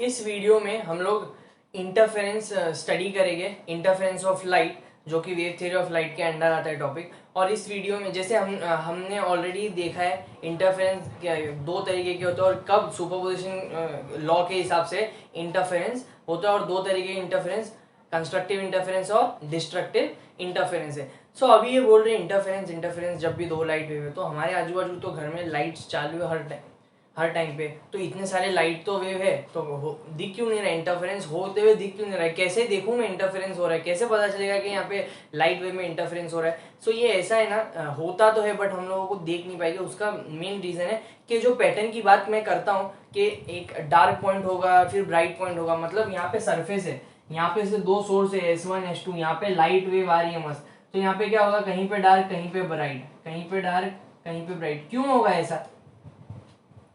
इस वीडियो में हम लोग इंटरफेरेंस स्टडी करेंगे, इंटरफेरेंस ऑफ लाइट, जो कि वेव थ्योरी ऑफ लाइट के अंडर आता है टॉपिक। और इस वीडियो में जैसे हमने ऑलरेडी देखा है इंटरफेरेंस क्या दो तरीके के होते हैं और कब सुपरपोजिशन लॉ के हिसाब से इंटरफेरेंस होता है, और दो तरीके के इंटरफेरेंस, कंस्ट्रक्टिव इंटरफेरेंस और डिस्ट्रक्टिव इंटरफेरेंस है। सो अभी ये बोल रहे हैं इंटरफेरेंस जब भी दो लाइट वेव है, तो हमारे आजू बाजू तो घर में लाइट्स चालू है हर टाइम पे, तो इतने सारे लाइट तो वेव है, तो दिख क्यों नहीं रहा, इंटरफेरेंस होते हुए दिख क्यों नहीं रहा है, कैसे देखूं मैं इंटरफेरेंस हो रहा है, कैसे पता चलेगा कि यहाँ पे लाइट वेव में इंटरफेरेंस हो रहा है। सो ये ऐसा है ना, होता तो है बट हम लोगों को देख नहीं पाएंगे। उसका मेन रीजन है कि जो पैटर्न की बात मैं करता हूँ कि एक डार्क पॉइंट होगा फिर ब्राइट पॉइंट होगा, मतलब यहाँ पे सरफेस है, यहाँ पे से दो सोर्स है S1 S2, यहाँ पे लाइट वेव आ रही है मस्त, तो यहाँ पे क्या होगा, कहीं पे डार्क कहीं पे ब्राइट, कहीं पे डार्क कहीं पे ब्राइट। क्यों होगा ऐसा?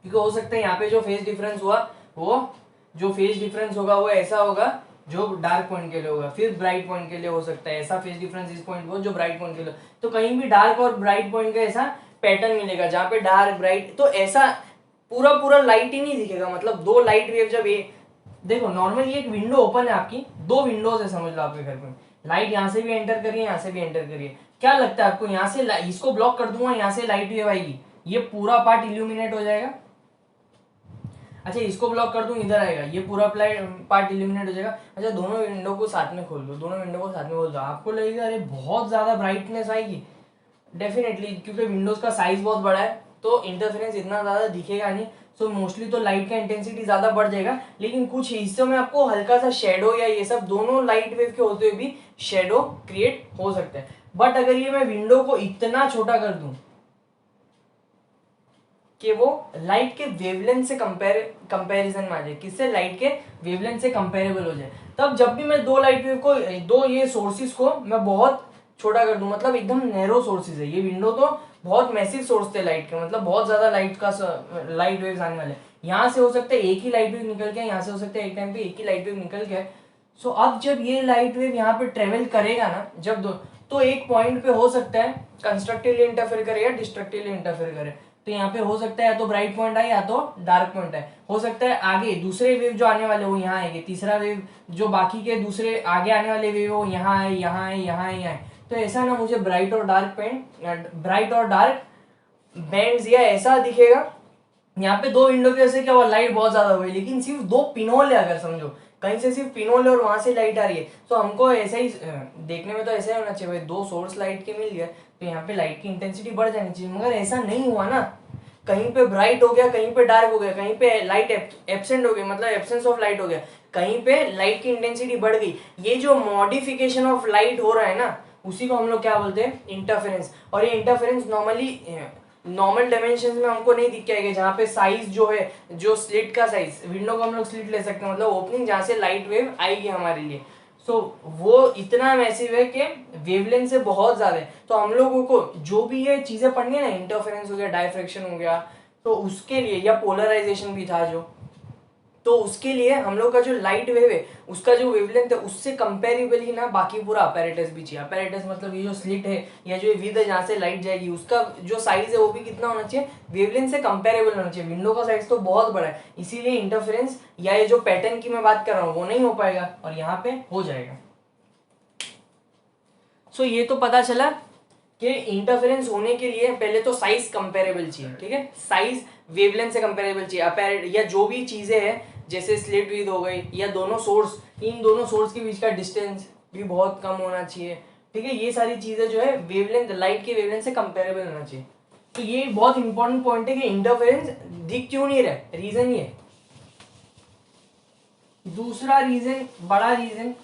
क्योंकि हो सकता है यहाँ पे जो फेज डिफरेंस हुआ वो ऐसा होगा जो डार्क पॉइंट के लिए होगा, फिर ब्राइट पॉइंट के लिए हो सकता है ऐसा फेज डिफरेंस इस पॉइंट को जो ब्राइट पॉइंट के लिए, तो कहीं भी डार्क और ब्राइट पॉइंट का ऐसा पैटर्न मिलेगा जहाँ पे डार्क ब्राइट, तो ऐसा पूरा पूरा लाइट ही नहीं दिखेगा। मतलब दो लाइट वेव जब ये देखो, नॉर्मली एक विंडो ओपन है आपकी, दो विंडोज है समझ लो आपके घर में, लाइट यहाँ से भी एंटर करिए यहाँ से भी एंटर करिए, क्या लगता है आपको यहाँ से इसको ब्लॉक कर दूंगा, यहाँ से लाइट वेव आएगी, ये पूरा पार्ट इल्यूमिनेट हो जाएगा। अच्छा, इसको ब्लॉक कर दूं, इधर आएगा, ये पूरा पार्ट इल्यूमिनेट हो जाएगा। अच्छा, दोनों विंडो को साथ में खोल दो, दोनों विंडो को साथ में खोल दो, आपको लगेगा अरे बहुत ज्यादा ब्राइटनेस आएगी। डेफिनेटली, क्योंकि विंडोज का साइज बहुत बड़ा है तो इंटरफेरेंस इतना ज्यादा दिखेगा नहीं। सो मोस्टली तो लाइट का इंटेंसिटी ज्यादा बढ़ जाएगा, लेकिन कुछ हिस्सों में आपको हल्का सा शेडो या ये सब दोनों लाइट वेव के होते हुए भी शेडो क्रिएट हो सकता है। बट अगर ये मैं विंडो को इतना छोटा कर दूं कि वो लाइट के वेवलेंथ से कंपैरिजन में आ जाए, किससे, लाइट के वेवलेंथ से कंपेरेबल हो जाए, तब जब भी मैं दो लाइट वेव को, दो ये सोर्सेज को मैं बहुत छोटा कर दूं, मतलब एकदम नैरो सोर्सेज है, ये विंडो तो बहुत मैसिव सोर्स थे लाइट के, मतलब बहुत ज्यादा लाइट वेव्स आने वाले, यहाँ से हो सकता है एक ही लाइट वेव निकल के, यहाँ से हो सकता है एक टाइम पे एक ही लाइट वेव निकल के। सो अब जब ये लाइट वेव यहाँ पे ट्रेवल करेगा ना, जब दो, तो एक पॉइंट पे हो सकता है कंस्ट्रक्टिवली इंटरफेयर करे या डिस्ट्रक्टिवली इंटरफेयर करे। तो यहाँ पे हो सकता है या तो ब्राइट पॉइंट आए या तो डार्क पॉइंट आए, हो सकता है आगे दूसरे वेव जो आने वाले वो यहाँ आएंगे, तीसरा वेव जो बाकी के दूसरे आगे आने वाले वेव वो यहाँ आए, यहाँ आए, यहाँ आए, यहाँ। तो ऐसा ना मुझे ब्राइट और डार्क बैंड्स या ऐसा दिखेगा। यहाँ पे दो विंडो की वजह से क्या हुआ, लाइट बहुत ज्यादा हुई, लेकिन सिर्फ दो पिनोल है, अगर समझो कहीं से सिर्फ पिनोल है और वहां से लाइट आ रही है, तो हमको ऐसा ही देखने में तो ऐसा ही होना चाहिए, भाई दो सोर्स लाइट के मिल गए तो यहाँ पे लाइट की इंटेंसिटी बढ़ जानी चाहिए, मगर ऐसा नहीं हुआ ना। कहीं पे ब्राइट हो गया, कहीं पे डार्क हो गया, कहीं पे लाइट एब्सेंट हो गया, मतलब एब्सेंस ऑफ लाइट हो गया, कहीं पे लाइट की इंटेंसिटी बढ़ गई। ये जो मॉडिफिकेशन ऑफ लाइट हो रहा है ना, उसी को हम लोग क्या बोलते हैं, इंटरफेरेंस। और ये इंटरफेरेंस नॉर्मल डायमेंशन में हमको नहीं दिख के आएगा, जहाँ पे साइज जो है, जो स्लिट का साइज, विंडो को हम लोग स्लिट ले सकते हैं, मतलब ओपनिंग जहाँ से लाइट वेव आएगी हमारे लिए। सो वो इतना मैसिव है कि वेवलेंथ से बहुत ज्यादा है। तो हम लोगों को जो भी ये चीजें पढ़नी है ना, इंटरफेरेंस हो गया, डायफ्रैक्शन हो गया, तो उसके लिए, या पोलराइजेशन भी था जो, तो उसके लिए हम लोग का जो लाइट वेव है उसका जो वेवलेंथ है उससे कंपेरेबल ही ना बाकी पूरा अपैरेटस भी चाहिए। अपैरेटस मतलब ये जो स्लिट है या जो विद है जहाँ से लाइट जाएगी, उसका जो साइज है वो भी कितना होना चाहिए, वेवलेंथ से कंपेरेबल होना चाहिए। विंडो का साइज तो बहुत बड़ा है, इसीलिए इंटरफेरेंस या ये जो पैटर्न की मैं बात कर रहा हूँ वो नहीं हो पाएगा, और यहाँ पे हो जाएगा। सो ये तो पता चला कि इंटरफेरेंस होने के लिए पहले तो साइज कंपेरेबल चाहिए, ठीक है, साइज वेवलेंथ से कंपेरेबल चाहिए। अपैरेट या जो भी चीजें हैं जैसे स्लिट विद हो गई, या दोनों सोर्स, इन दोनों सोर्स के बीच का डिस्टेंस भी बहुत कम होना चाहिए, ठीक है, ये सारी चीजें जो है वेवलेंथ, लाइट के वेवलेंथ से कंपेरेबल होना चाहिए। तो ये बहुत इंपॉर्टेंट पॉइंट है कि इंटरफेरेंस दिख क्यों नहीं रहा, रीजन ये। दूसरा रीजन, बड़ा रीजन,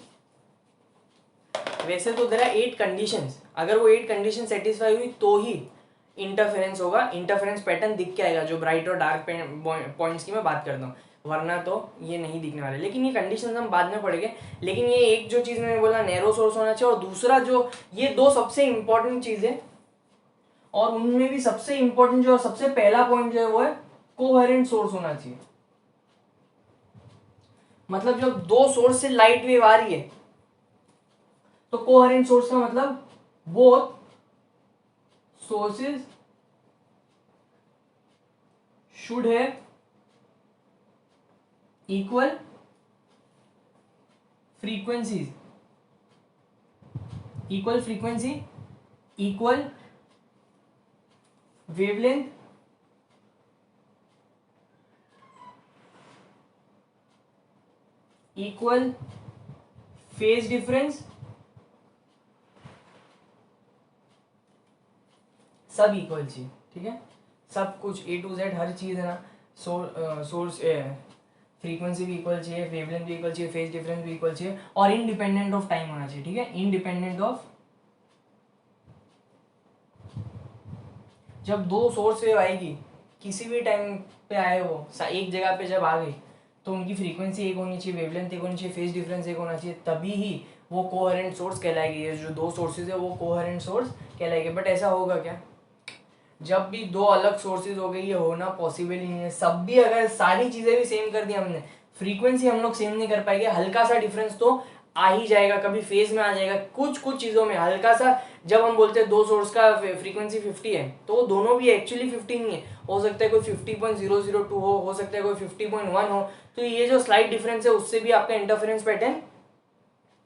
वैसे तो देयर आर 8 कंडीशंस, अगर वो 8 कंडीशन सेटिस्फाई हुई तो ही इंटरफेरेंस होगा, इंटरफेरेंस पैटर्न दिख के आएगा, जो ब्राइट और डार्क पॉइंट्स की मैं बात करता हूँ, वरना तो ये नहीं दिखने वाले। लेकिन ये कंडीशंस हम बाद में पढ़ेंगे। लेकिन ये एक जो चीज मैंने बोला, नैरो सोर्स होना चाहिए, और दूसरा जो, ये दो सबसे इंपॉर्टेंट चीजें, और उनमें भी सबसे इंपॉर्टेंट जो सबसे पहला पॉइंट जो है वो है कोहेरेंट सोर्स होना चाहिए। मतलब जब दो सोर्स से लाइट वेव आ रही है तो कोहेरेंट सोर्स का मतलब both sources should have equal frequencies, equal frequency, equal wavelength, equal phase difference, सब इक्वल चाहिए, ठीक है। सब कुछ A to Z हर चीज़ है ना, सोर्स फ्रीक्वेंसी भी इक्वल चाहिए, वेवलेंथ भी इक्वल चाहिए, फेज डिफरेंस भी इक्वल चाहिए, और इंडिपेंडेंट ऑफ टाइम होना चाहिए, ठीक है। इंडिपेंडेंट ऑफ, जब दो सोर्स वेव आएगी किसी भी टाइम पे आए वो एक जगह पे जब आ गई, तो उनकी फ्रीक्वेंसी एक होनी चाहिए, वेवलेंथ एक होनी चाहिए, फेज डिफरेंस एक होना चाहिए, तभी ही वो कोहेरेंट सोर्स कहलाएगी। ये जो दो सोर्सेज है वो कोहेरेंट सोर्स कहलाएगी। बट ऐसा होगा क्या? जब भी दो अलग सोर्सेज हो गए, ये होना पॉसिबल ही नहीं है। सब भी अगर सारी चीजें भी सेम कर दी हमने, फ्रीक्वेंसी हम लोग सेम नहीं कर पाएंगे, हल्का सा डिफरेंस तो आ ही जाएगा, कभी फेज में आ जाएगा, कुछ कुछ चीजों में हल्का सा। जब हम बोलते हैं दो सोर्स का फ्रीक्वेंसी 50 है, तो वो दोनों भी एक्चुअली 50 नहीं है, हो सकता है कोई 50.002 हो सकता है कोई 50.1 हो। तो ये जो स्लाइट डिफरेंस है उससे भी आपका इंटरफेरेंस पैटर्न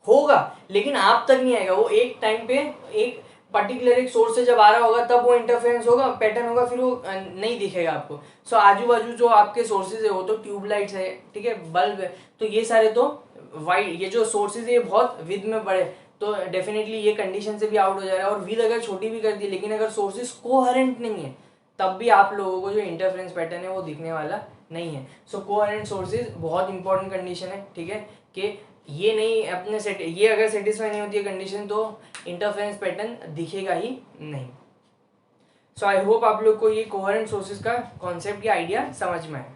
होगा, लेकिन आप तक नहीं आएगा। वो एक टाइम पे एक पर्टिकुलर एक सोर्स से जब आ रहा होगा तब वो इंटरफेरेंस होगा, पैटर्न होगा, फिर वो नहीं दिखेगा आपको। सो आजू बाजू जो आपके सोर्सेज है वो तो ट्यूबलाइट्स है, ठीक है, बल्ब है, तो ये सारे तो वाइड, ये जो सोर्सेज है ये बहुत विद में बड़े, तो डेफिनेटली ये कंडीशन से भी आउट हो जा रहा है। और विद अगर छोटी भी कर दी, लेकिन अगर सोर्सेज कोहेरेंट नहीं है, तब भी आप लोगों को जो इंटरफेरेंस पैटर्न है वो दिखने वाला नहीं है। सो कोहेरेंट सोर्सेज बहुत इंपॉर्टेंट कंडीशन है, ठीक है, कि ये नहीं अपने सेट, ये अगर सेटिस्फाई नहीं होती है कंडीशन, तो इंटरफेरेंस पैटर्न दिखेगा ही नहीं। सो आई होप आप लोग को ये कोहेरेंट सोर्सेज का कॉन्सेप्ट या आइडिया समझ में है।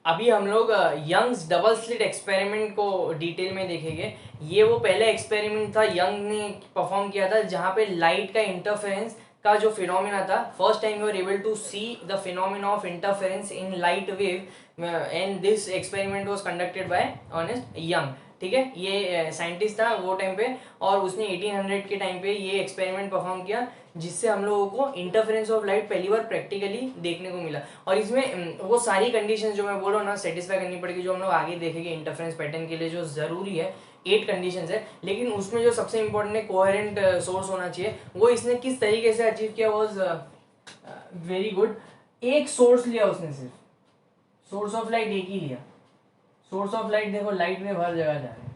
अभी हम लोग यंग्स डबल स्लिट एक्सपेरिमेंट को डिटेल में देखेंगे। ये वो पहले एक्सपेरिमेंट था यंग ने परफॉर्म किया था, जहाँ पे लाइट का इंटरफेरेंस का जो फिनोमिना था, first time we were able to see the phenomena of interference in light wave, and this experiment was conducted by Ernest Young, ठीक है। ये साइंटिस्ट था वो टाइम पे, और उसने 1800 के टाइम पे ये एक्सपेरिमेंट परफॉर्म किया, जिससे हम लोगों को इंटरफेरेंस ऑफ लाइट पहली बार प्रैक्टिकली देखने को मिला। और इसमें वो सारी कंडीशंस जो मैं बोल रहा हूँ ना सेटिस्फाई करनी पड़ेगी, जो हम लोग आगे देखेंगे इंटरफेरेंस पैटर्न के लिए जो जरूरी है। 8 कंडीशंस है, लेकिन उसमें जो सबसे इंपॉर्टेंट है कोहेरेंट सोर्स होना चाहिए। वो इसने किस तरीके से अचीव किया, वॉज वेरी गुड। एक सोर्स लिया उसने, सिर्फ सोर्स ऑफ लाइट एक ही लिया। सोर्स ऑफ लाइट देखो, लाइट में हर जगह जा रहे हैं,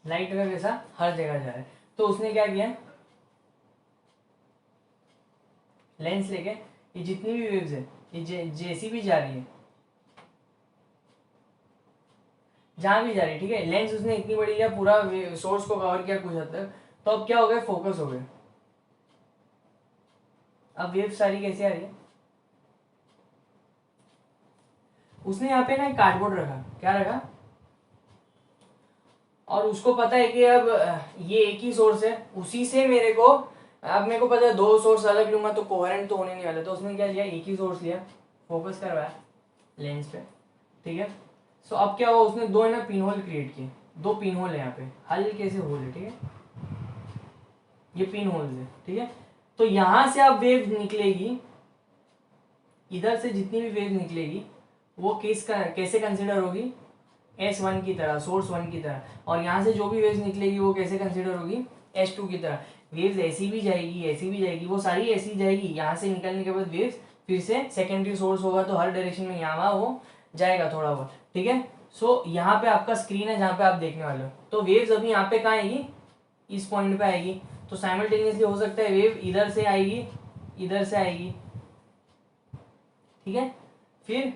लाइट वेव ऐसा हर जगह जा रहा है। तो उसने क्या किया, लेंस लेके ये जितनी भी वेव्स है, ये जैसी भी जा रही है, जहां भी जा रही है, ठीक है, लेंस उसने इतनी बड़ी लिया, पूरा सोर्स को कवर किया कुछ हद तक, तो अब क्या हो गया, फोकस हो गया। अब वेव सारी कैसे आ रही है, उसने यहाँ पे ना एक कार्डबोर्ड रखा, क्या रखा, और उसको पता है कि अब ये एक ही सोर्स है, उसी से मेरे को, अब मेरे को पता है दो सोर्स अलग लूंगा तो कोहेरेंट तो होने नहीं वाला, तो उसने क्या लिया, एक ही सोर्स लिया, फोकस करवाया लेंस पे, ठीक है। सो अब क्या हुआ, उसने दो है ना पिन होल क्रिएट किए, दो पिन होल है यहाँ पे, हल्के से होल है, ठीक है, ये पिन होल है, ठीक है। तो यहां से अब वेव निकलेगी, इधर से जितनी भी वेव निकलेगी वो कैसे कंसिडर होगी, S1 की तरह, सोर्स 1 की तरह, और यहाँ से जो भी वेव्स निकलेगी वो कैसे कंसिडर होगी, S2 की तरह। वेव्स ऐसी भी जाएगी, ऐसी भी जाएगी, वो सारी ऐसी जाएगी, यहाँ से निकलने के बाद वेव्स फिर से सेकेंडरी सोर्स होगा तो हर डायरेक्शन में यहाँ वो जाएगा थोड़ा बहुत, ठीक है। सो यहाँ पे आपका स्क्रीन है जहाँ पे आप देखने वाले हो, तो वेव्स अभी यहाँ पे कहाँ आएगी, इस पॉइंट पे आएगी, तो साइमल्टेनियसली हो सकता है वेव इधर से आएगी, इधर से आएगी, ठीक है। फिर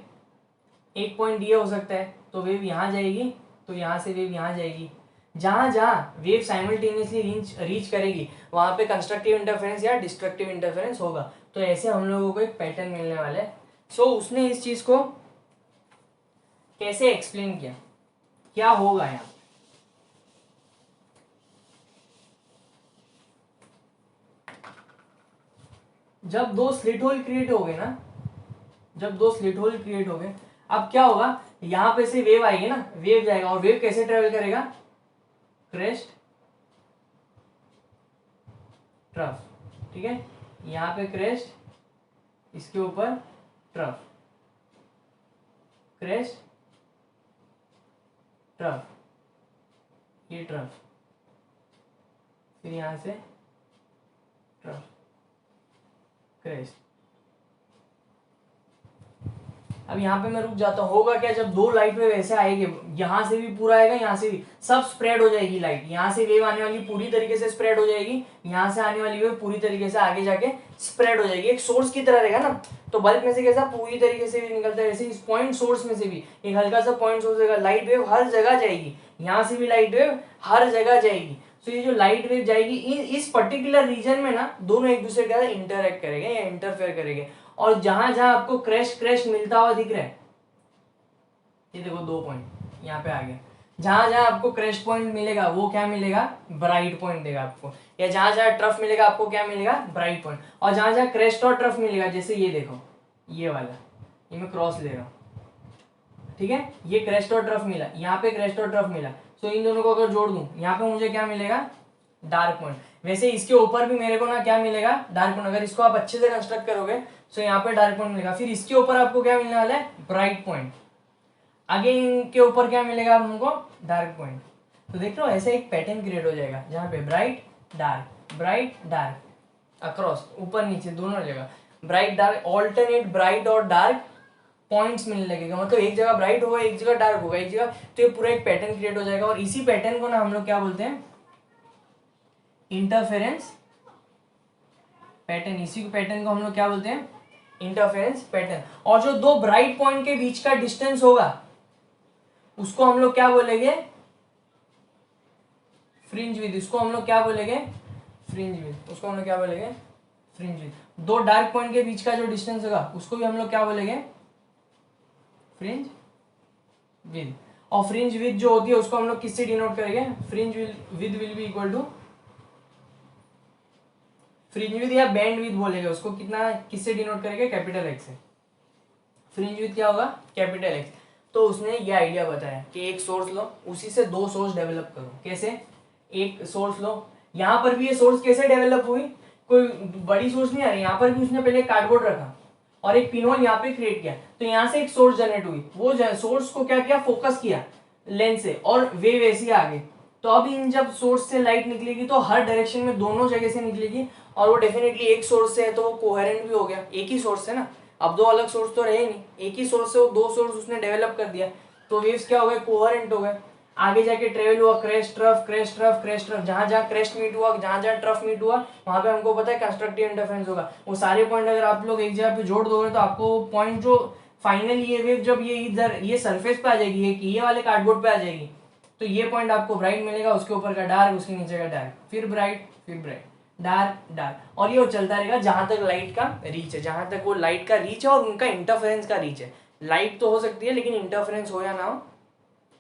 एक पॉइंट ये हो सकता है, तो वेव यहाँ जाएगी, तो यहाँ से वेव यहाँ जाएगी, जहां जहां वेव साइमल्टेनियसली रीच करेगी वहां पे कंस्ट्रक्टिव इंटरफेरेंस या डिस्ट्रक्टिव इंटरफेरेंस होगा। तो ऐसे हम लोगों को एक पैटर्न मिलने वाला है। सो उसने इस चीज को कैसे एक्सप्लेन किया, क्या होगा यहाँ, जब दो स्लिट होल क्रिएट हो गए ना, जब दो स्लिट होल क्रिएट हो गए, अब क्या होगा, यहां पे से वेव आएगी ना, वेव जाएगा, और वेव कैसे ट्रेवल करेगा, क्रेस्ट ट्रफ, ठीक है, यहाँ पे क्रेस्ट, इसके ऊपर ट्रफ, क्रेस्ट, ट्रफ, ये ट्रफ, फिर यहां से ट्रफ, क्रेस्ट। अब यहाँ पे मैं रुक जाता हूँ। होगा क्या, जब दो लाइट वेव ऐसे आएगी, यहाँ से भी पूरा आएगा, यहाँ से भी, सब स्प्रेड हो जाएगी लाइट। यहाँ से वेव आने वाली पूरी तरीके से स्प्रेड हो जाएगी, यहाँ से आने वाली वेव पूरी तरीके से आगे जाके स्प्रेड हो जाएगी। एक सोर्स की तरह रहेगा ना, तो बल्ब में से कैसा पूरी तरीके से भी निकलता है, वैसे इस पॉइंट सोर्स में से भी एक हल्का सा पॉइंट सोर्स रहेगा, लाइट वेव हर जगह जाएगी, यहाँ से भी लाइट वेव हर जगह जाएगी। तो ये जो लाइट वेव जाएगी इस पर्टिकुलर रीजन में ना, दोनों एक दूसरे के साथ इंटरेक्ट करेंगे या इंटरफेयर करेंगे। और जहां जहां आपको क्रैश क्रैश मिलता हुआ दिख रहा है, ये देखो 2 पॉइंट यहाँ पे आ गया, जहां जहां आपको क्रैश पॉइंट मिलेगा वो क्या मिलेगा, ब्राइट पॉइंट देगा आपको। या जहां जहां ट्रफ मिलेगा आपको क्या मिलेगा, ब्राइट पॉइंट। और जहां जहां क्रेस्ट और ट्रफ मिलेगा, जैसे ये देखो, ये वाला, ये मैं क्रॉस ले रहा हूँ, ठीक है, ये क्रेस्ट और ट्रफ मिला, यहाँ पे क्रेस्ट और ट्रफ मिला, तो इन दोनों को अगर जोड़ दूं, यहाँ पे मुझे क्या मिलेगा, डार्क पॉइंट। वैसे इसके ऊपर भी मेरे को ना क्या मिलेगा, डार्क पॉइंट। अगर इसको आप अच्छे से कंस्ट्रक्ट करोगे तो यहाँ पे डार्क पॉइंट मिलेगा, फिर इसके ऊपर आपको क्या मिलने वाला है, ब्राइट पॉइंट। आगे इनके ऊपर क्या मिलेगा हमको, डार्क पॉइंट। तो देख लो ऐसे एक पैटर्न क्रिएट हो जाएगा, जहाँ पे ब्राइट डार्क अक्रॉस, ऊपर नीचे दोनों जगह ब्राइट डार्क, ऑल्टरनेट ब्राइट और डार्क पॉइंट्स मिलने लगेगा। मतलब एक जगह ब्राइट होगा, एक जगह डार्क होगा, एक जगह, तो ये पूरा एक पैटर्न क्रिएट हो जाएगा। और इसी पैटर्न को ना हम लोग क्या बोलते हैं, इंटरफेरेंस पैटर्न। इसी पैटर्न को हम लोग क्या बोलते हैं, इंटरफेरेंस पैटर्न। और जो दो ब्राइट पॉइंट के बीच का डिस्टेंस होगा उसको हम लोग क्या बोलेंगे, फ्रिंज विद। इसको हम लोग क्या बोलेंगे, फ्रिंज विद। उसको हम लोग क्या बोलेंगे, फ्रिंज विद। दो डार्क पॉइंट के बीच का जो डिस्टेंस होगा उसको भी हम लोग क्या बोलेंगे, फ्रिंज विद। और फ्रिंज विद जो होती है उसको हम लोग किससे डिनोट करेंगे, fringe width will be equal to, fringe width या बैंड विद बोलेंगे उसको, कितना किससे डिनोट करेंगे, कैपिटल एक्स से। फ्रिंज विद क्या होगा, कैपिटल एक्स। तो उसने ये आइडिया बताया कि एक सोर्स लो, उसी से दो सोर्स डेवलप करो। कैसे, एक सोर्स लो, यहाँ पर भी ये सोर्स कैसे डेवलप हुई, कोई बड़ी सोर्स नहीं आ रही, यहाँ पर भी उसने पहले कार्डबोर्ड रखा और एक पिनहोल यहाँ पे क्रिएट किया, तो यहाँ से एक सोर्स जनरेट हुई। वो सोर्स को क्या किया, फोकस किया लेंस से, और वेव ऐसी आ गई। तो अब इन जब सोर्स से लाइट निकलेगी तो हर डायरेक्शन में दोनों जगह से निकलेगी, और वो डेफिनेटली एक सोर्स से है तो वो कोहेरेंट भी हो गया, एक ही सोर्स है ना, अब दो अलग सोर्स तो रहे नहीं, एक ही सोर्स से वो दो सोर्स उसने डेवलप कर दिया, तो वेव्स क्या हो गए, कोहेरेंट हो गए। आगे जाके ट्रेवल हुआ, crest trough crest trough crest trough, जहां जहां क्रेस्ट मीट हुआ, जहां जहां ट्रफ मीट हुआ, वहां पे हमको पता है कंस्ट्रक्टिव इंटरफेरेंस होगा। वो सारे पॉइंट अगर आप लोग एक जगह पे जोड़ दोगे तो आपको पॉइंट जो फाइनली ये वेव जब ये इधर ये सरफेस पे आ जाएगी, ये वाले कार्डबोर्ड पे आ जाएगी, तो ये पॉइंट आपको ब्राइट मिलेगा, उसके ऊपर का डार्क, उसके नीचे का डार्क, फिर ब्राइट डार्क डार्क, और ये चलता रहेगा जहां तक लाइट का रीच है, जहां तक वो लाइट का रीच है और उनका इंटरफेरेंस का रीच है। लाइट तो हो सकती है लेकिन इंटरफेरेंस हो या ना हो,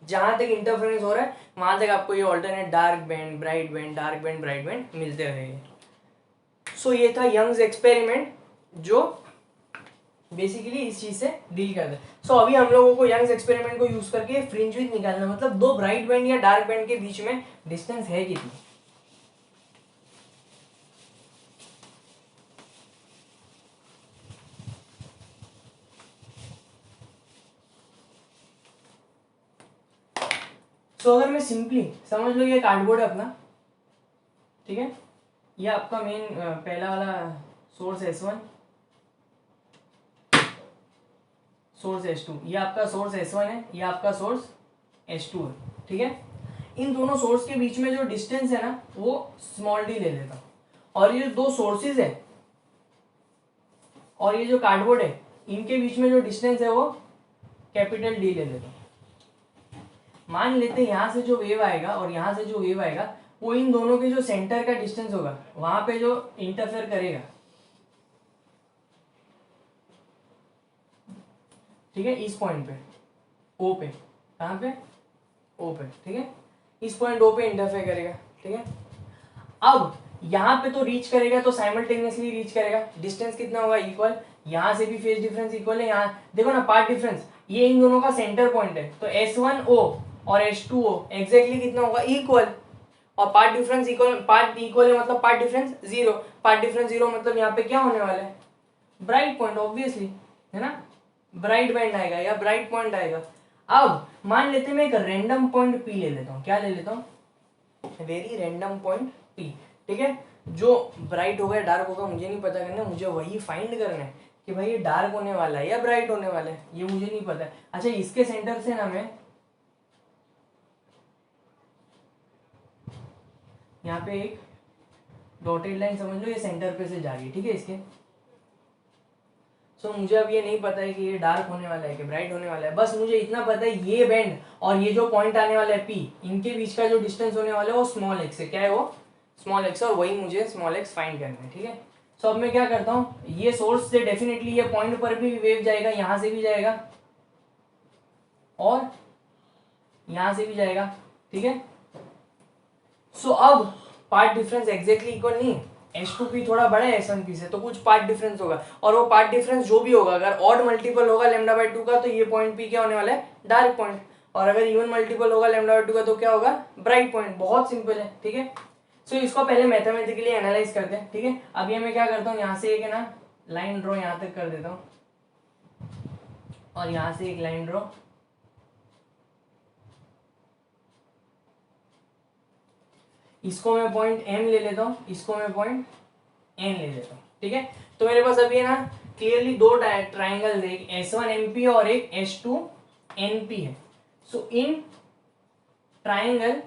जहां तक इंटरफेरेंस हो रहा है वहां तक आपको ये alternate dark band, bright band, dark band, bright band मिलते रहेंगे। सो ये था यंग्स एक्सपेरिमेंट जो बेसिकली इस चीज से डील करता है। सो अभी हम लोगों को यंग्स एक्सपेरिमेंट को यूज करके फ्रिंज विड्थ निकालना, मतलब दो ब्राइट बैंड या डार्क बैंड के बीच में डिस्टेंस है कितनी। तो अगर मैं सिंपली समझ लो, ये कार्डबोर्ड है अपना, ठीक है, ये आपका मेन पहला वाला सोर्स S1, सोर्स S2, ये आपका सोर्स S1 है, ये आपका सोर्स S2 है, ठीक है। इन दोनों सोर्स के बीच में जो डिस्टेंस है ना वो स्मॉल डी ले लेता हूँ, और ये दो सोर्सेज है और ये जो कार्डबोर्ड है इनके बीच में जो डिस्टेंस है वो कैपिटल डी ले लेता हूँ। मान लेते हैं यहाँ से जो वेव आएगा और यहाँ से जो वेव आएगा वो इन दोनों के जो सेंटर का डिस्टेंस होगा वहां पे जो इंटरफेयर करेगा, ठीक है, इस पॉइंट पे ओ पे, कहाँ पे, ओ पे, ठीक है, इस पॉइंट ओ पे इंटरफेयर करेगा, ठीक है। अब यहाँ पे तो रीच करेगा, तो साइमल्टेनियसली रीच करेगा, डिस्टेंस कितना होगा, इक्वल। यहाँ से भी फेज डिफरेंस इक्वल है, यहाँ देखो ना पार्ट डिफरेंस, ये इन दोनों का सेंटर पॉइंट है, तो S1O और H2O एग्जैक्टली कितना होगा, इक्वल। और path difference equal, part equal है मतलब path difference zero, path difference zero मतलब यहाँ पे क्या होने वाला है, ब्राइट पॉइंट ऑब्वियसली। है ना, ब्राइट बैंड आएगा या ब्राइट पॉइंट आएगा। अब मान लेते मैं एक रैंडम पॉइंट पी ले लेता हूँ, क्या ले लेता हूँ, वेरी रैंडम पॉइंट पी, ठीक है। जो ब्राइट होगा डार्क होगा मुझे नहीं पता करना, मुझे वही फाइंड करना है कि भाई ये डार्क होने वाला है या ब्राइट होने वाला है, ये मुझे नहीं पता है। अच्छा इसके सेंटर से ना मैं यहाँ पे एक डॉटेड लाइन समझ लो, ये सेंटर पे से जा रही है, ठीक है इसके। सो मुझे अब ये नहीं पता है कि ये डार्क होने वाला है कि ब्राइट होने वाला है, बस मुझे इतना पता है ये बैंड और ये जो पॉइंट आने वाला है पी, इनके बीच का जो डिस्टेंस होने वाला है वो स्मॉल एक्स है, क्या है वो, स्मॉल एक्स, और वही मुझे स्मॉल एक्स फाइंड करना है, ठीक है। सो अब मैं क्या करता हूँ, ये सोर्स से डेफिनेटली ये पॉइंट पर भी वेव जाएगा, यहां से भी जाएगा और यहां से भी जाएगा, ठीक है। सो अब पार्ट डिफरेंस एग्जैक्टली इक्वल नहीं, H2P थोड़ा बड़ा है S1P से, तो कुछ पार्ट डिफरेंस होगा, और वो पार्ट डिफरेंस जो भी होगा अगर ऑड मल्टीपल होगा λ/2 का तो ये पॉइंट P क्या होने वाला है, डार्क पॉइंट, और अगर इवन मल्टीपल होगा λ/2 का तो क्या होगा, ब्राइट पॉइंट। बहुत सिंपल है, ठीक है। सो इसको पहले मैथमेटिकली एनालाइज करते हैं, ठीक है। अभी मैं क्या करता हूँ, यहाँ से एक है ना लाइन ड्रॉ यहाँ तक कर देता हूँ, और यहाँ से एक लाइन ड्रॉ, इसको मैं पॉइंट M ले लेता हूँ, इसको मैं पॉइंट N ले लेता हूँ, ठीक है। तो मेरे पास अभी है ना क्लियरली दो ट्राइंगल है, एक S1MP और एक S2NP है। So in triangle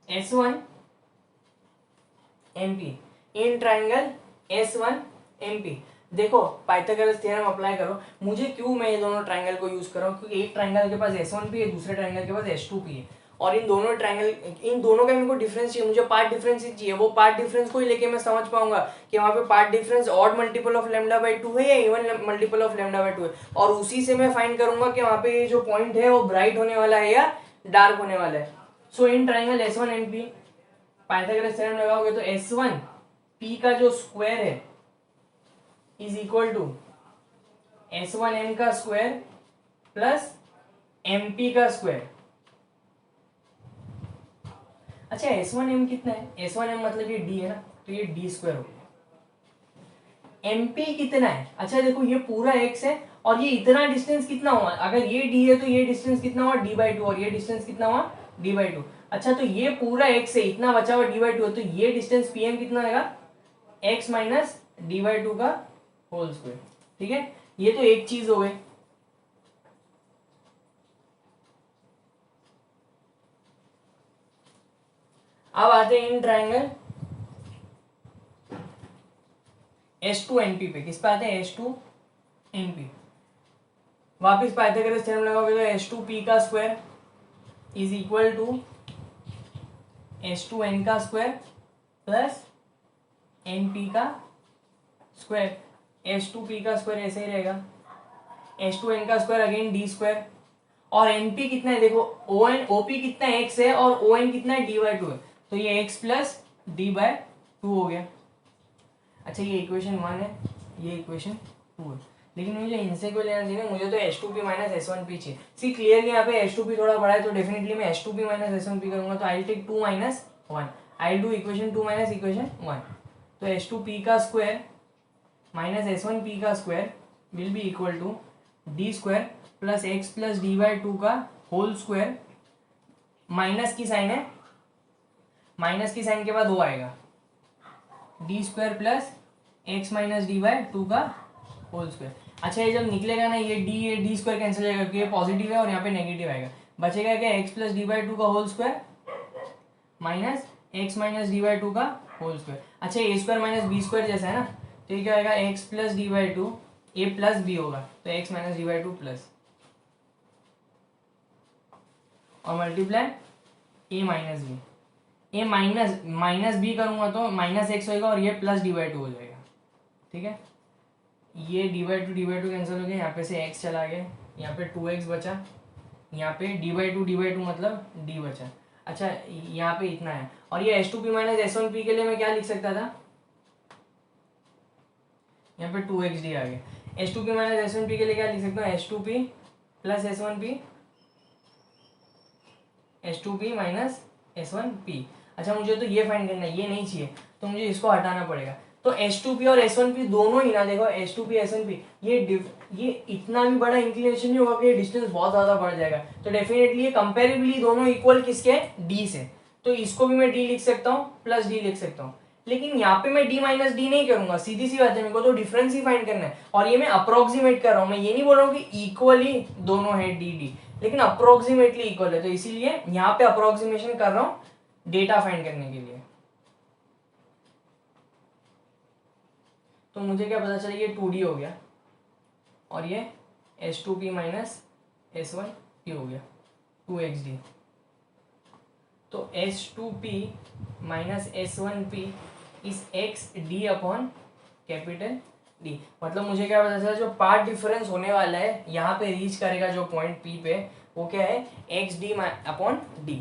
S1MP, in triangle S1MP, देखो पाइथागोरस थ्योरम अप्लाई करो। मुझे क्यों मैं ये दोनों ट्राइंगल को यूज कर रहा हूँ, क्योंकि एक ट्राइंगल के पास S1P है, दूसरे ट्राइंगल के पास S2P है, और इन दोनों ट्राइंगल, इन दोनों का मेरे को डिफरेंस चाहिए, मुझे पार्ट डिफरेंस ही चाहिए। वो पार्ट डिफरेंस को ही लेके मैं समझ पाऊंगा कि वहां पे path difference odd multiple of λ/2 है या इवन मल्टीपल ऑफ λ/2 है, और उसी से मैं फाइंड करूंगा कि वहां पे ये जो पॉइंट है वो ब्राइट होने वाला है या डार्क होने वाला है। So in triangle S1NP Pythagoras theorem लगाओगे तो S1P का जो स्क्वायर है इज इक्वल टू S1M का स्क्वायर प्लस MP का स्क्वायर। अच्छा S1M कितना है, S1M मतलब ये D है ना, तो ये D स्क्वायर हो गया। MP कितना है, अच्छा देखो ये पूरा X है और ये इतना डिस्टेंस कितना हुआ, अगर ये D है तो ये डिस्टेंस कितना हुआ D/2, और ये डिस्टेंस कितना हुआ D/2। अच्छा तो ये पूरा X है, इतना बचा हुआ D/2 है, तो ये डिस्टेंस PM कितना आएगा, X माइनस D/2 का होल स्क्वायर, ठीक है। ये तो एक चीज हो गई। अब आते हैं इन ट्राइंगल S2NP पे, किस पे आते हैं S2NP। वापिस पाइथागोरस थ्योरम लगाओगे तो S2P का square is equal to S2N का स्क्वायर प्लस NP का स्क्वायर। S2P का स्क्वायर ऐसे ही रहेगा, S2N का स्क्वायर अगेन D स्क्वायर, और NP कितना है देखो, OP कितना है X है और ON कितना है D/2 है, तो ये X प्लस D/2 हो गया। अच्छा ये इक्वेशन 1 है, ये इक्वेशन 2 है, लेकिन मुझे इनसे कोई लेना चाहिए, मुझे तो H2P माइनस S1P चाहिए। सी क्लियरली यहाँ पे H2P थोड़ा बड़ा है तो डेफिनेटली मैं H2P माइनस S1P करूंगा, तो I take 2 minus 1, I do equation 2 minus equation 1, तो H2P का स्क्वायर माइनस S1P का square will be equal to D square plus X plus D/2 का होल स्क्वायर, माइनस की साइन है, minus की sign के बाद वो आएगा D square plus X minus D/2 का होल स्क्वायर। अच्छा ये जब निकलेगा ना ये D स्क्वायर कैंसिल हो जाएगा क्योंकि ये पॉजिटिव है और यहाँ पे नेगेटिव आएगा, बचेगा क्या X प्लस D/2 का whole square minus X minus D/2 का होल स्क्वायर। अच्छा A square minus B square जैसा है ना, तो ये क्या आएगा X plus D/2, A plus B होगा तो X माइनस D/2 प्लस, और multiply A minus B, A minus B करूंगा तो माइनस एक्स होगा और ये प्लस D/2 हो जाएगा, ठीक है। ये D/2 कैंसिल हो गया, यहाँ पे से x चला गया, यहाँ पे 2x बचा, यहाँ पे D/2 मतलब D बचा। अच्छा यहाँ पे इतना है, और ये H2P माइनस S1P के लिए मैं क्या लिख सकता था, यहाँ पे 2xD आ गया। H2P माइनस S1P के लिए क्या लिख सकता हूँ, H2P plus S1P minus S1P। अच्छा मुझे तो ये फाइंड करना है, ये नहीं चाहिए तो मुझे इसको हटाना पड़ेगा, तो H2P और S1P दोनों ही ना, देखो H2P S1P ये इतना भी बड़ा इंक्लिनेशन नहीं होगा कि ये डिस्टेंस बहुत ज्यादा बढ़ जाएगा, तो डेफिनेटली ये कंपेरेबली दोनों इक्वल किसके है, D से। तो इसको भी मैं D लिख सकता हूँ प्लस D लिख सकता हूँ, लेकिन यहाँ पे मैं D माइनस डी नहीं करूंगा, सीधी सी बात है, मेरे को तो डिफरेंस ही फाइंड करना है। और ये मैं अप्रोक्सीमेट कर रहा हूँ, मैं ये नहीं बोल रहा हूँ कि इक्वली दोनों है डी डी, लेकिन अप्रोक्सीमेटली इक्वल है, तो इसीलिए यहाँ पे अप्रोक्सीमेशन कर रहा हूँ डेटा फाइंड करने के लिए। तो मुझे क्या पता चला, ये 2D हो गया और ये H2P माइनस S1P हो गया 2XD। तो H2P minus S1P is XD upon capital D। मतलब मुझे क्या पता चला, जो पार्ट डिफरेंस होने वाला है यहाँ पे रीच करेगा जो पॉइंट P पे, वो क्या है XD upon D।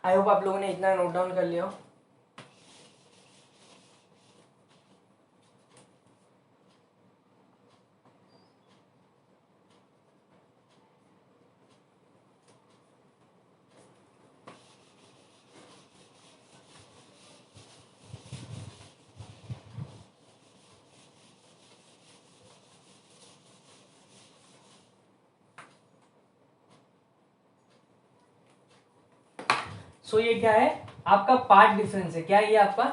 I hope आप लोगों ने इतना नोट डाउन कर लिया हो। सो ये क्या है, आपका पार्ट डिफरेंस है। क्या ये आपका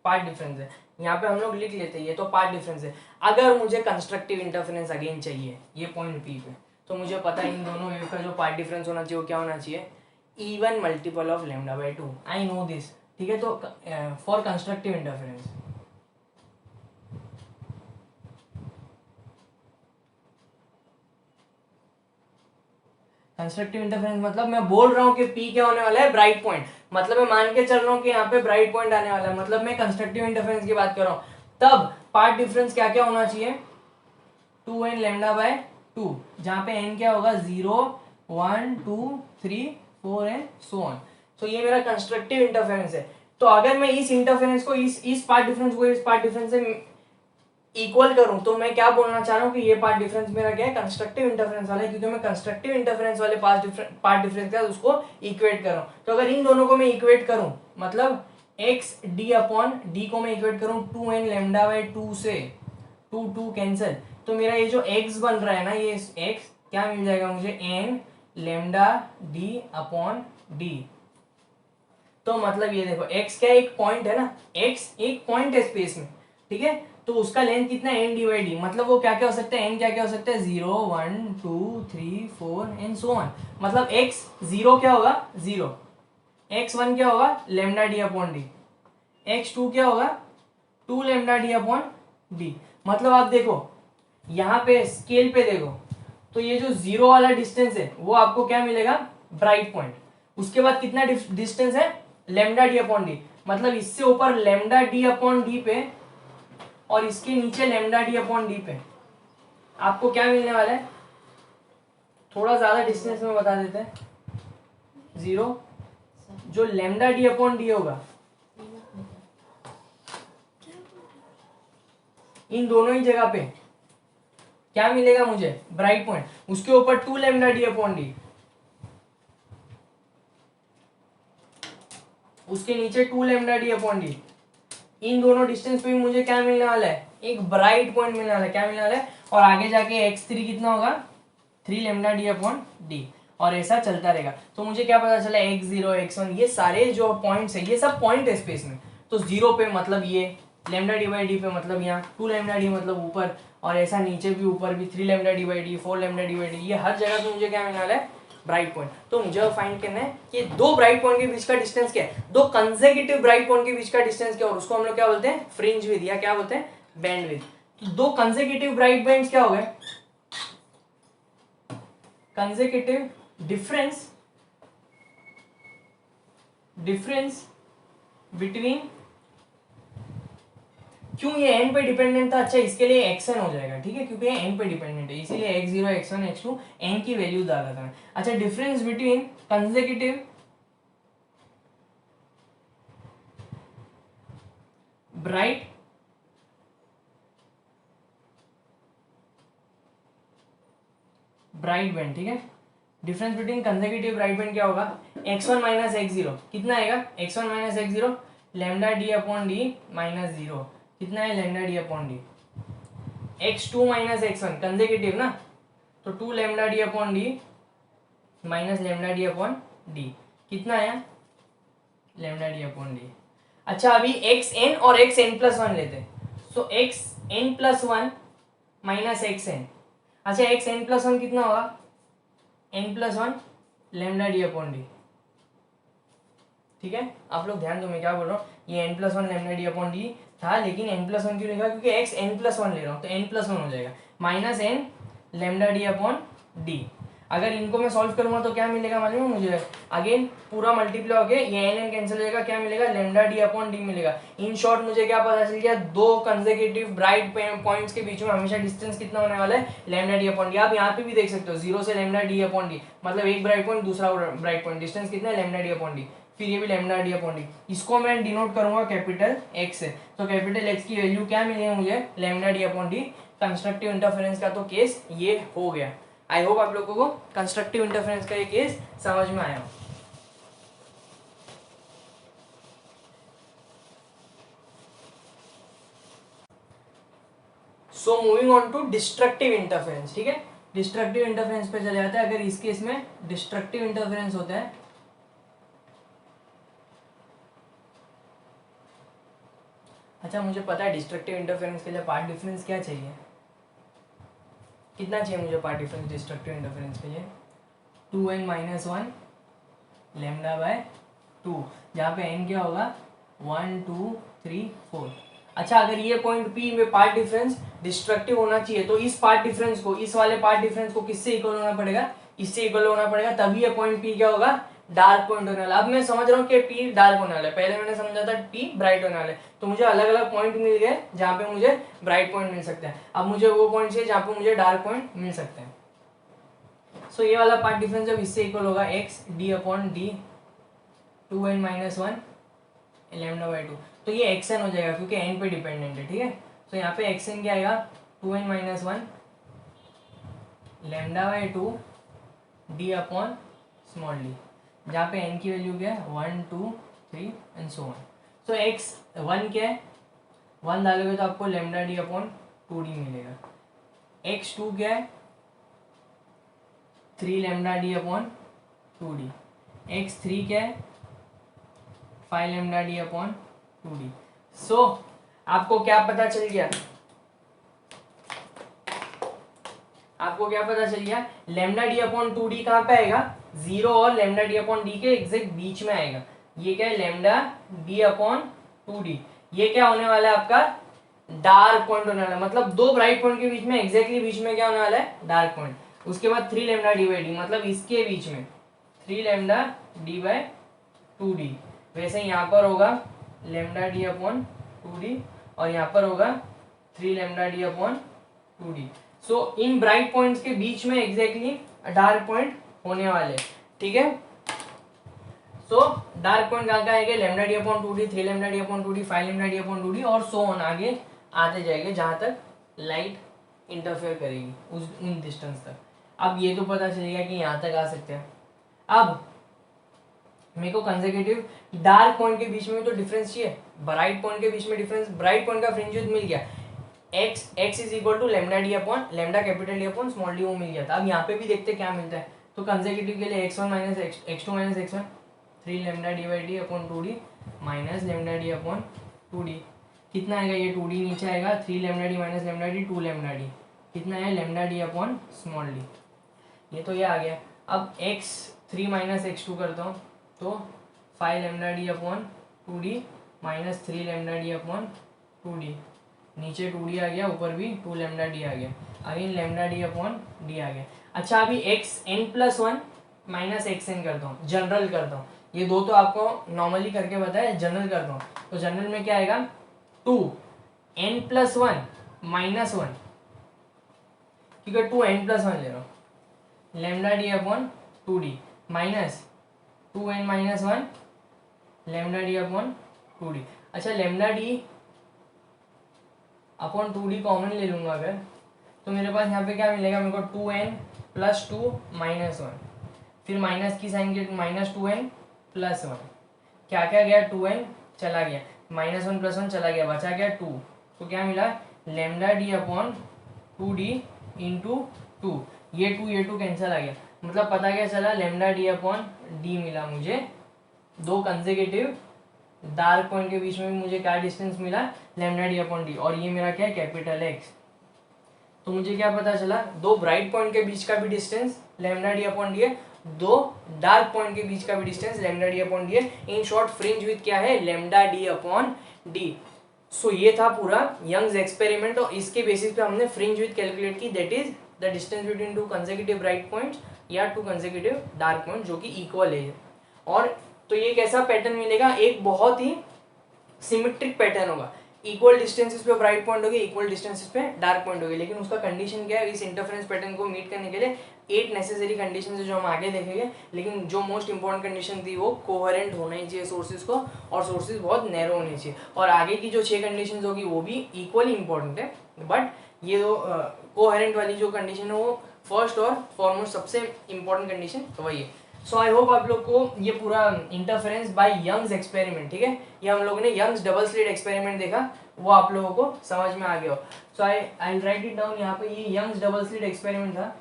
पार्ट डिफरेंस है, यहाँ पे हम लोग लिख लेते हैं ये तो पार्ट डिफरेंस है। अगर मुझे कंस्ट्रक्टिव इंटरफेरेंस अगेन चाहिए ये पॉइंट पी पे, तो मुझे पता है इन दोनों वेव का जो पार्ट डिफरेंस होना चाहिए वो क्या होना चाहिए, even multiple of lambda by 2। I know this, ठीक है। तो for constructive interference, constructive interference मतलब मैं बोल रहा हूँ कि P क्या होने वाला है, ब्राइट पॉइंट। मतलब मैं मान के चल रहा हूँ कि यहाँ पे ब्राइट पॉइंट आने वाला है, मतलब मैं कंस्ट्रक्टिव इंटरफेरेंस की बात कर रहा हूँ। तब पार्ट डिफरेंस क्या क्या होना चाहिए, 2n लैम्डा बाय 2, जहाँ पे n क्या होगा 0 1 2 3 4 एंड सो ऑन। तो ये मेरा कंस्ट्रक्टिव इंटरफेरेंस है। तो अगर मैं इस इंटरफेरेंस को इस पार्ट डिफरेंस को इस पार्ट डिफरेंस से इक्वल करूं, तो मैं क्या बोलना चाह रहा हूं कि ये पार्ट डिफरेंस मेरा क्या है, कंस्ट्रक्टिव इंटरफेरेंस वाला है, क्योंकि मैं कंस्ट्रक्टिव इंटरफेरेंस वाले पार्ट डिफरेंस का उसको इक्वेट कर रहा हूं। तो अगर इन दोनों को मैं इक्वेट करूं, मतलब एक्स डी अपॉन डी को मैं इक्वेट करूं 2n लैम्डा बाय 2 से, 2 2 कैंसिल, तो मेरा ये जो x बन रहा है ना, ये x क्या मिल जाएगा मुझे, n lambda D upon D. तो मतलब ये देखो x क्या एक पॉइंट है ना, x एक पॉइंट है स्पेस में, ठीक है। तो उसका लेंथ कितना है, n डिवाइड डी, मतलब वो क्या क्या हो सकता है, n क्या क्या हो सकता है 0 1 2 3 4 एंड सो ऑन। मतलब x 0 क्या होगा 0, x1 क्या होगा lambda D upon D, x2 क्या होगा 2 लैम्डा डी अपॉन डी। मतलब आप देखो यहाँ पे स्केल पे देखो, तो ये जो 0 वाला डिस्टेंस है वो आपको क्या मिलेगा, ब्राइट पॉइंट। उसके बाद कितना डिस्टेंस है, लैम्डा डी अपॉन डी, मतलब इससे ऊपर लैम्डा डी अपॉन डी पे और इसके नीचे लैम्डा डी अपॉन डी पे आपको क्या मिलने वाला है, थोड़ा ज्यादा डिस्टेंस में बता देते हैं, 0, जो लैम्डा डी अपॉन डी होगा इन दोनों ही जगह पे क्या मिलेगा मुझे, ब्राइट पॉइंट। उसके ऊपर 2 लैम्डा डी अपॉन डी, उसके नीचे 2 लैम्डा डी अपॉन डी। इन दोनों डिस्टेंस पे भी मुझे क्या मिलने वाला है, एक ब्राइट पॉइंट मिलने वाला है। क्या मिलने वाला है, और आगे जाके x3 कितना होगा 3 लैम्डा डी अपॉन डी, और ऐसा चलता रहेगा। तो मुझे क्या पता चला, x0 x1 ये सारे जो पॉइंट्स है ये सब पॉइंट है स्पेस में। तो 0 पे मतलब ये लैम्डा डी बाई डी पे मतलब यहाँ 2 लैम्डा डी मतलब ऊपर, और ऐसा नीचे भी ऊपर भी 3 lambda D by D 4 lambda D by D, ये हर जगह पे मुझे क्या मिलने वाला है, ब्राइट पॉइंट। तो मुझे फाइंड करना है कि दो ब्राइट पॉइंट के बीच का डिस्टेंस क्या है, दो कंसेक्यूटिव ब्राइट पॉइंट के बीच का डिस्टेंस क्या है, और उसको हम लोग क्या बोलते हैं, फ्रिंज विड्थ या क्या बोलते हैं, बैंड विड्थ। तो दो कंसेक्यूटिव ब्राइट पॉइंट्स क्या हो गए, कंसेक्यूटिव डिफरेंस बिटवीन, क्यों ये n पे डिपेंडेंट था, अच्छा इसके लिए xn हो जाएगा, ठीक है, क्योंकि ये n पे डिपेंडेंट है इसीलिए x0 x1 x2 n की वैल्यू डाला था। अच्छा difference between consecutive bright band, ठीक है। Difference between consecutive bright band क्या होगा, x1 माइनस x0 कितना आएगा, x1 minus x0 lambda D upon D minus 0, कितना है lambda D upon D. x2 minus x1 consecutive ना, तो 2 lambda D upon D minus lambda D upon D, कितना आया लेमडा डी अपॉन डी। अच्छा अभी xn और xn प्लस 1 लेते हैं, सो xn प्लस 1 माइनस xn। अच्छा xn प्लस 1 कितना होगा, n plus 1 lambda D upon D. ठीक है, आप लोग ध्यान दो मैं क्या बोल रहा हूँ, ये n plus 1 lambda D upon D था, लेकिन n प्लस 1 क्यों लिखा, क्योंकि x n प्लस 1 ले रहा हूँ, तो n प्लस 1 हो जाएगा minus n lambda D upon D. अगर इनको मैं सॉल्व करूंगा तो क्या मिलेगा मालूम है मुझे, अगेन पूरा मल्टीप्लाई हो गया, ये n कैंसिल हो जाएगा, क्या मिलेगा लेमडा डी अपॉन डी मिलेगा। इन शॉर्ट मुझे क्या पता चल गया, दो कंसेक्यूटिव ब्राइट पॉइंट्स के बीच में हमेशा डिस्टेंस कितना होने वाला है लेमडा डी अपॉन डी। आप यहाँ पे भी देख सकते हो 0 से लेमडा डी अपॉन डी, मतलब एक ब्राइट पॉइंट दूसरा ब्राइट पॉइंट, डिस्टेंस कितना है लेमडा डी अपॉन डी, फिर ये भी लेमडा डी अपॉन डी। इसको मैं डिनोट करूंगा कैपिटल एक्स से, तो कैपिटल एक्स की वैल्यू क्या मिलेगी मुझे lambda D upon D. Constructive interference का तो केस ये हो गया। आई होप आप लोगों को कंस्ट्रक्टिव इंटरफेरेंस का ये केस समझ में आया हो। So moving on to destructive interference. ठीक है, डिस्ट्रक्टिव इंटरफेरेंस पे चले जाते हैं। अगर इस केस में डिस्ट्रक्टिव इंटरफेरेंस होता है, अच्छा मुझे पता है डिस्ट्रक्टिव इंटरफेरेंस के लिए पार्ट डिफरेंस क्या चाहिए, कितना चाहिए मुझे पार्ट डिफरेंस डिस्ट्रक्टिव इंटरफेरेंस के लिए, 2n माइनस 1 लेमडा बाय 2, जहाँ पे n क्या होगा 1 2 3 4। अच्छा अगर ये पॉइंट P में पार्ट डिफरेंस डिस्ट्रक्टिव होना चाहिए, तो इस पार्ट डिफरेंस को, इस वाले पार्ट डिफरेंस को किससे इक्वल होना पड़ेगा, इससे इक्वल होना पड़ेगा, तभी ये पॉइंट P क्या होगा डार्क पॉइंट होने वाला। अब मैं समझ रहा हूँ कि P डार्क होने वाला है, पहले मैंने समझा था P ब्राइट होने वाला है, तो मुझे अलग अलग पॉइंट मिल गए जहाँ पे मुझे ब्राइट पॉइंट मिल सकता है। अब मुझे वो पॉइंट चाहिए जहाँ पे मुझे डार्क पॉइंट मिल सकते हैं। सो ये वाला पार्ट डिफरेंस जब इससे इक्वल होगा x d upon D 2n minus 1 lambda by 2, तो ये xn हो जाएगा क्योंकि n पे डिपेंडेंट है। ठीक है, तो यहाँ पे xn क्या आएगा 2n minus 1 lambda by 2 d upon small D, जहाँ पे n की वैल्यू क्या है 1 2 3 and so on. So x 1 क्या है, 1 डालोगे तो आपको लेमडा डी अपॉन 2d मिलेगा। x2 क्या है 3 lambda D upon 2d। x3 क्या है 5 लेमडा डी अपॉन 2d। सो आपको क्या पता चल गया, आपको क्या पता चल गया, लेमडा डी अपॉन 2d कहाँ पे आएगा 0 और लेमडा डी अपॉन डी के एग्जैक्ट बीच में आएगा। ये क्या है लेमडा डी अपॉन 2d, ये क्या होने वाला है आपका डार्क पॉइंट होने वाला है, मतलब दो ब्राइट पॉइंट के बीच में एग्जैक्टली बीच में क्या होने वाला है डार्क पॉइंट। उसके बाद 3 लेमडा डी बाई डी, मतलब इसके बीच में 3 लेमडा डी बाई 2d। वैसे यहाँ पर होगा लेमडा डी अपॉन 2d और यहाँ पर होगा 3 लेमडा डी अपॉन 2d। सो इन ब्राइट पॉइंट्स के बीच में एग्जैक्टली डार्क पॉइंट होने वाले। ठीक है, सो डार्क पॉइंट कहाँ कहाँ आएंगे lambda D upon 2d 3 lambda D upon 2d 5 lambda D upon 2d और सो ऑन आगे आते जाएंगे जहाँ तक लाइट इंटरफेयर करेगी उन डिस्टेंस तक। अब ये तो पता चलेगा कि यहाँ तक आ सकते हैं। अब मेरे को कंसेक्यूटिव डार्क पॉइंट के बीच में तो डिफरेंस चाहिए, ब्राइट पॉइंट के बीच में डिफरेंस, ब्राइट पॉइंट का फ्रिंज विड्थ मिल गया, x is equal to lambda D upon lambda capital D upon small D, वो मिल गया था। अब यहाँ पे भी देखते क्या मिलता है, तो कंसेक्यूटिव के लिए x1 minus x2 minus x1 3 lambda D by D upon 2d minus lambda D upon 2d, कितना आएगा ये 2d नीचे आएगा, 3 lambda D minus lambda D 2 lambda D, कितना है lambda D upon small D, ये तो ये आ गया। अब x3 माइनस x2 करता हूँ तो 5 lambda D upon 2d minus 3 lambda D upon 2d, नीचे 2d आ गया, ऊपर भी 2 लेमडा डी आ गया, again lambda D upon D आ गया। अच्छा अभी xn प्लस 1 माइनस xn करता हूँ, जनरल करता हूँ, ये दो तो आपको नॉर्मली करके बताया, जनरल करता हूँ तो जनरल में क्या आएगा 2n प्लस 1 माइनस 1, क्योंकि 2n प्लस 1 ले रहा हूँ, lambda D upon 2d minus 2n minus 1 lambda D upon 2d। अच्छा lambda D upon 2d common ले लूंगा अगर, तो मेरे पास यहाँ पे क्या मिलेगा, मेरे को 2n प्लस 2 माइनस 1, फिर माइनस की साइन के माइनस 2n प्लस 1, क्या क्या गया 2n चला गया, -1 + 1 चला गया, बचा गया 2। तो क्या मिला, λd/2d इंटू 2। ये 2 कैंसिल आ गया, मतलब पता क्या चला, λd/d मिला मुझे। दो कंसेक्यूटिव डार्क पॉइंट के बीच में भी मुझे क्या डिस्टेंस मिला, λd/d। और ये मेरा क्या है, कैपिटल एक्स। तो मुझे क्या पता चला, दो ब्राइट पॉइंट के बीच का भी डिस्टेंस λd/d है, दो डार्क पॉइंट के बीच का भी डिस्टेंस λd/d है। इन शॉर्ट फ्रिंज विथ क्या है, λd/d। सो ये था पूरा यंग्स एक्सपेरिमेंट, और इसके बेसिस पे हमने फ्रिंज विथ कैलकुलेट की, that is the distance between two consecutive bright points या टू कंसेक्यूटिव डार्क पॉइंट जो कि इक्वल है। और तो ये कैसा पैटर्न मिलेगा, एक बहुत ही सिमेट्रिक पैटर्न होगा, इक्वल डिस्टेंसेस पे ब्राइट पॉइंट होगी, इक्वल डिस्टेंसेस पे डार्क पॉइंट होगी। लेकिन उसका कंडीशन क्या है, इस इंटरफेरेंस पैटर्न को मीट करने के लिए 8 नेसेसरी कंडीशन है जो हम आगे देखेंगे। लेकिन जो मोस्ट इंपॉर्टेंट कंडीशन थी वो कोहेरेंट होना ही चाहिए सोर्सेज को, और सोर्सेज बहुत नैरो होने चाहिए। और आगे की जो 6 कंडीशन होगी वो भी इक्वली इंपॉर्टेंट है, बट ये जो कोहेरेंट वाली जो कंडीशन है वो फर्स्ट और फॉरमोस्ट सबसे इंपॉर्टेंट कंडीशन वही है। सो आई होप आप लोग को ये पूरा इंटरफेरेंस बाय यंग्स एक्सपेरिमेंट, ठीक है, ये हम लोगों ने यंग्स डबल स्लिट एक्सपेरिमेंट देखा, वो आप लोगों को समझ में आ गया हो। सो आई राइट इट डाउन यहाँ पे, ये यंग्स डबल स्लिट एक्सपेरिमेंट था।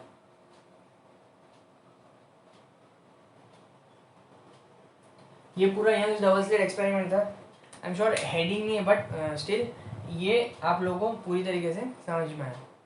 ये पूरा यंग्स डबल स्लिट एक्सपेरिमेंट था। आई एम श्योर हेडिंग नहीं है, बट स्टिल ये आप लोगों को पूरी तरीके से समझ में आया।